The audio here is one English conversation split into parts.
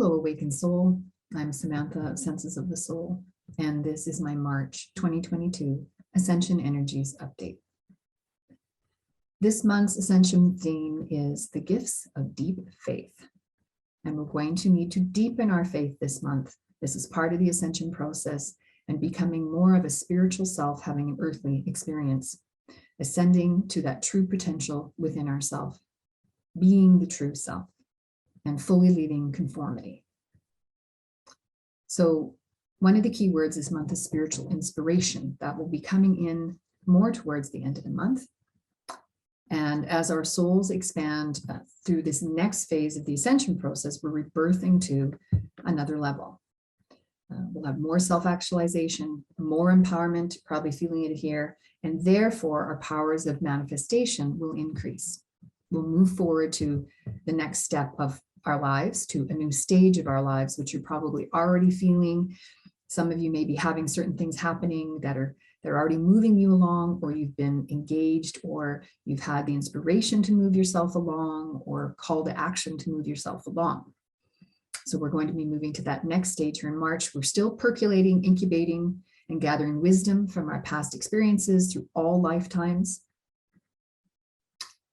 Hello, Awakened Soul. I'm Samantha of Senses of the Soul, and this is my March 2022 Ascension Energies Update. This month's Ascension theme is the gifts of deep faith, and we're going to need to deepen our faith this month. This is part of the Ascension process and becoming more of a spiritual self, having an earthly experience, ascending to that true potential within ourselves, being the true self, and fully leaving conformity. So one of the key words this month is spiritual inspiration. That will be coming in more towards the end of the month. And as our souls expand through this next phase of the ascension process, we're rebirthing to another level. We'll have more self-actualization, more empowerment, probably feeling it here, and therefore our powers of manifestation will increase. We'll move forward to the next step of our lives, to a new stage of our lives, which you're probably already feeling. Some of you may be having certain things happening they're already moving you along, or you've been engaged, or you've had the inspiration to move yourself along, or call to action to move yourself along. So we're going to be moving to that next stage here in March. We're still percolating, incubating, and gathering wisdom from our past experiences through all lifetimes.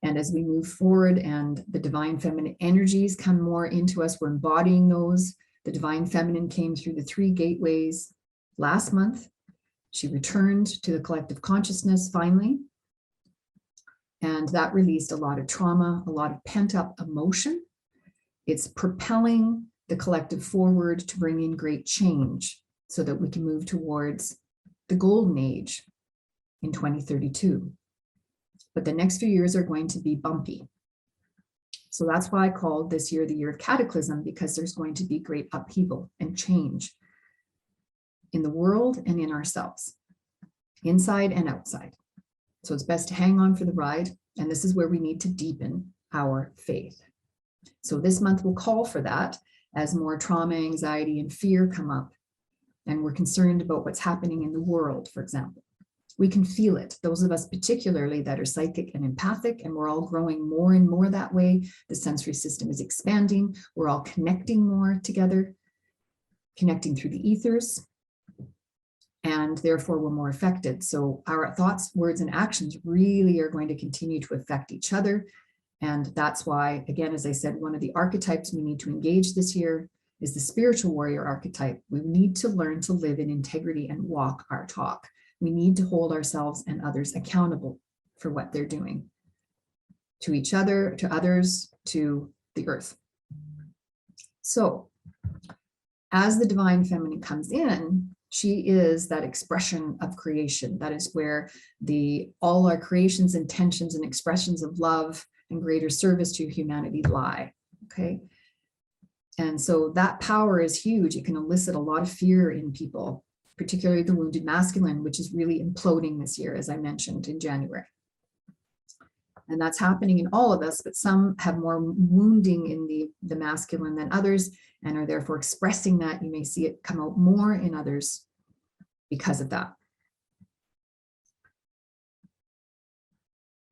And as we move forward and the divine feminine energies come more into us, we're embodying those. The divine feminine came through the 3 gateways last month. She returned to the collective consciousness finally. And that released a lot of trauma, a lot of pent-up emotion. It's propelling the collective forward to bring in great change so that we can move towards the golden age in 2032. But the next few years are going to be bumpy. So that's why I called this year the year of cataclysm, because there's going to be great upheaval and change in the world and in ourselves, inside and outside. So it's best to hang on for the ride. And this is where we need to deepen our faith. So this month will call for that as more trauma, anxiety, and fear come up. And we're concerned about what's happening in the world, for example. We can feel it. Those of us particularly that are psychic and empathic, and we're all growing more and more that way. The sensory system is expanding. We're all connecting more together, connecting through the ethers, and therefore we're more affected. So our thoughts, words, and actions really are going to continue to affect each other. And that's why, again, as I said, one of the archetypes we need to engage this year is the spiritual warrior archetype. We need to learn to live in integrity and walk our talk. We need to hold ourselves and others accountable for what they're doing to each other, to others, to the earth. So as the divine feminine comes in, she is that expression of creation. That is where all our creations, intentions, and expressions of love and greater service to humanity lie. Okay. And so that power is huge. It can elicit a lot of fear in people, particularly the wounded masculine, which is really imploding this year, as I mentioned in January. And that's happening in all of us, but some have more wounding in the masculine than others and are therefore expressing that. You may see it come out more in others because of that.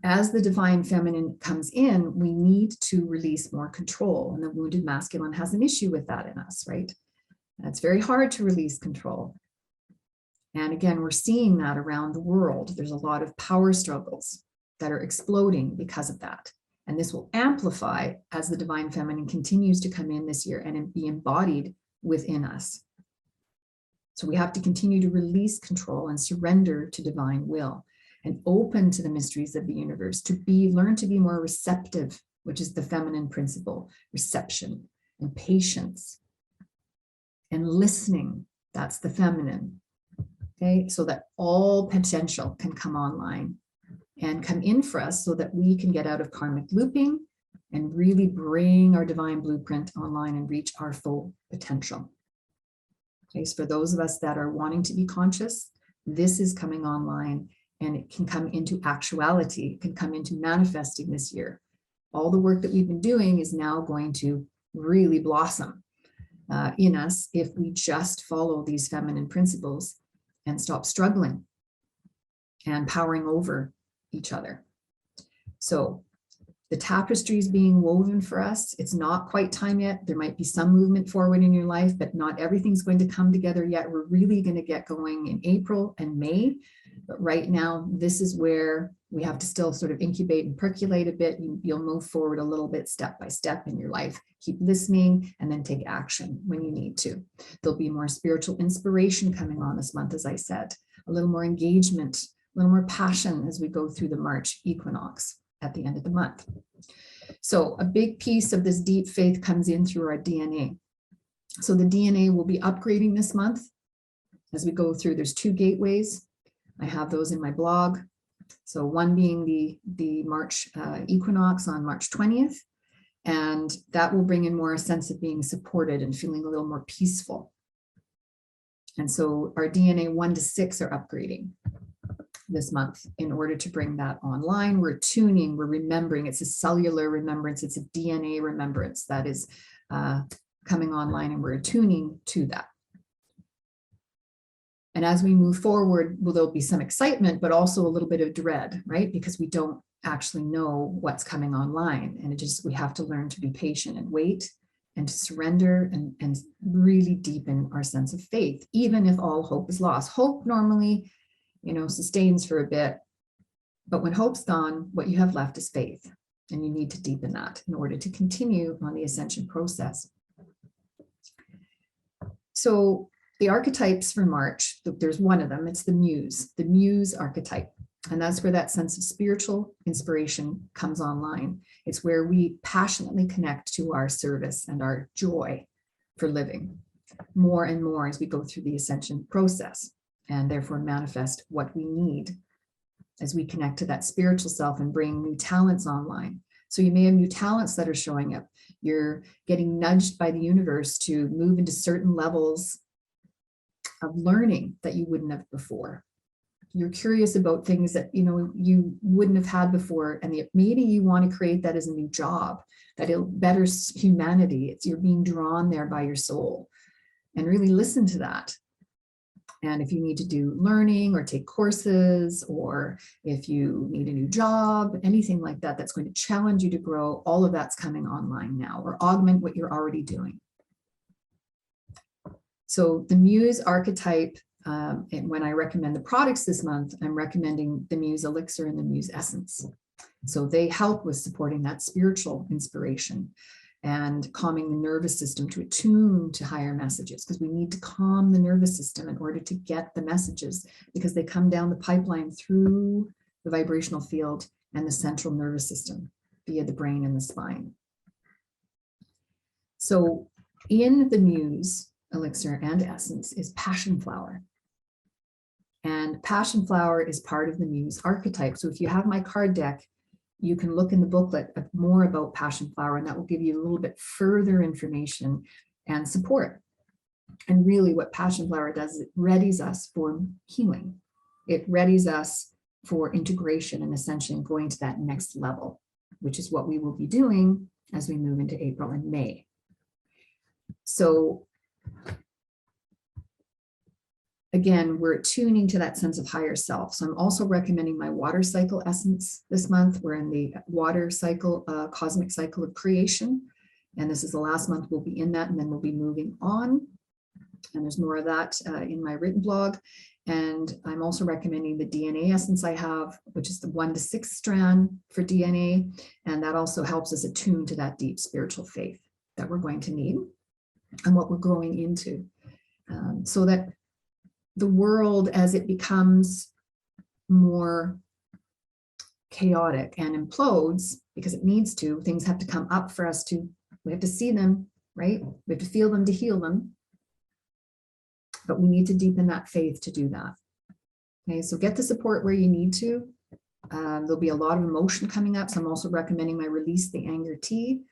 As the divine feminine comes in, we need to release more control, and the wounded masculine has an issue with that in us, right? It's very hard to release control. And again, we're seeing that around the world. There's a lot of power struggles that are exploding because of that. And this will amplify as the divine feminine continues to come in this year and be embodied within us. So we have to continue to release control and surrender to divine will and open to the mysteries of the universe, learn to be more receptive, which is the feminine principle, reception and patience and listening. That's the feminine. Okay, so that all potential can come online and come in for us so that we can get out of karmic looping and really bring our divine blueprint online and reach our full potential. Okay, so for those of us that are wanting to be conscious, this is coming online and it can come into actuality. It can come into manifesting this year. All the work that we've been doing is now going to really blossom in us if we just follow these feminine principles and stop struggling and powering over each other. So The tapestry is being woven for us. It's not quite time yet. There might be some movement forward in your life, but not everything's going to come together yet. We're really going to get going in April and May. But right now, this is where we have to still sort of incubate and percolate a bit. You'll move forward a little bit step by step in your life. Keep listening and then take action when you need to. There'll be more spiritual inspiration coming on this month, as I said, a little more engagement, a little more passion as we go through the March equinox at the end of the month. So a big piece of this deep faith comes in through our DNA. So the DNA will be upgrading this month as we go through. There's 2 gateways. I have those in my blog. So one being the March equinox on March 20th, and that will bring in more a sense of being supported and feeling a little more peaceful. And so our DNA 1 to 6 are upgrading this month in order to bring that online. We're tuning, we're remembering. It's a cellular remembrance. It's a DNA remembrance that is coming online, and we're attuning to that. And as we move forward, well, there'll be some excitement, but also a little bit of dread, right? Because we don't actually know what's coming online. And we have to learn to be patient and wait and to surrender and really deepen our sense of faith, even if all hope is lost. Hope normally, sustains for a bit, but when hope's gone, what you have left is faith, and you need to deepen that in order to continue on the ascension process. So the archetypes for March, there's one of them, it's the muse archetype. And that's where that sense of spiritual inspiration comes online. It's where we passionately connect to our service and our joy for living more and more as we go through the ascension process, and therefore manifest what we need as we connect to that spiritual self and bring new talents online. So you may have new talents that are showing up. You're getting nudged by the universe to move into certain levels of learning that you wouldn't have before. You're curious about things that you wouldn't have had before, and maybe you want to create that as a new job, that it'll better humanity. You're being drawn there by your soul, and really listen to that. And if you need to do learning or take courses, or if you need a new job, anything like that, that's going to challenge you to grow, all of that's coming online now, or augment what you're already doing. So the muse archetype, and when I recommend the products this month, I'm recommending the Muse Elixir and the Muse Essence. So they help with supporting that spiritual inspiration and calming the nervous system to attune to higher messages, because we need to calm the nervous system in order to get the messages, because they come down the pipeline through the vibrational field and the central nervous system via the brain and the spine. So in the Muse Elixir and Essence is passion flower. And passion flower is part of the Muse archetype. So if you have my card deck, you can look in the booklet more about passion flower, and that will give you a little bit further information and support. And really what passion flower does is it readies us for healing. It readies us for integration and ascension, going to that next level, which is what we will be doing as we move into April and May. So again, we're tuning to that sense of higher self. So I'm also recommending my water cycle essence this month. We're in the water cycle, cosmic cycle of creation. And this is the last month we'll be in that, and then we'll be moving on. And there's more of that in my written blog. And I'm also recommending the DNA essence I have, which is the 1 to 6 strand for DNA. And that also helps us attune to that deep spiritual faith that we're going to need and what we're growing into. So that the world, as it becomes more chaotic and implodes, because it needs to, things have to come up for us to, we have to see them, right? We have to feel them to heal them. But we need to deepen that faith to do that. Okay, so get the support where you need to. There'll be a lot of emotion coming up. So I'm also recommending my Release the Anger tea.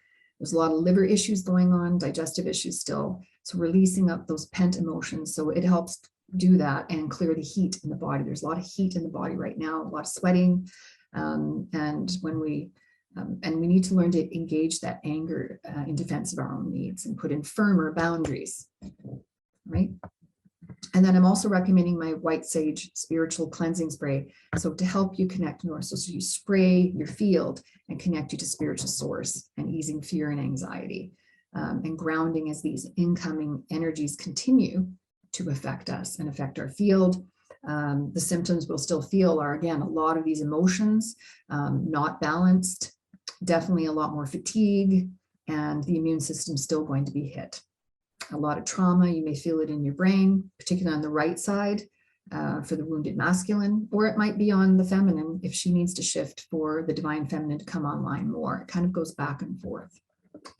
There's a lot of liver issues going on, digestive issues still. So releasing up those pent emotions. So it helps do that and clear the heat in the body. There's a lot of heat in the body right now, a lot of sweating. And we need to learn to engage that anger in defense of our own needs and put in firmer boundaries, right? And then I'm also recommending my white sage spiritual cleansing spray. So to help you connect more. So you spray your field and connect you to spiritual source and easing fear and anxiety and grounding as these incoming energies continue to affect us and affect our field. The symptoms we'll still feel are, again, a lot of these emotions, not balanced, definitely a lot more fatigue, and the immune system still going to be hit. A lot of trauma, you may feel it in your brain, particularly on the right side for the wounded masculine, or it might be on the feminine if she needs to shift for the divine feminine to come online more. It kind of goes back and forth.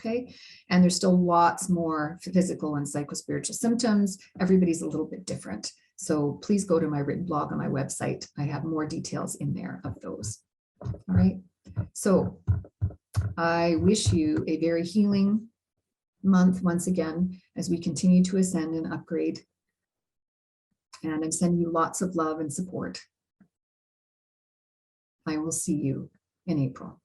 Okay, and there's still lots more physical and psychospiritual symptoms. Everybody's a little bit different. So please go to my written blog on my website. I have more details in there of those. All right, so I wish you a very healing month once again as we continue to ascend and upgrade. And I'm sending you lots of love and support. I will see you in April.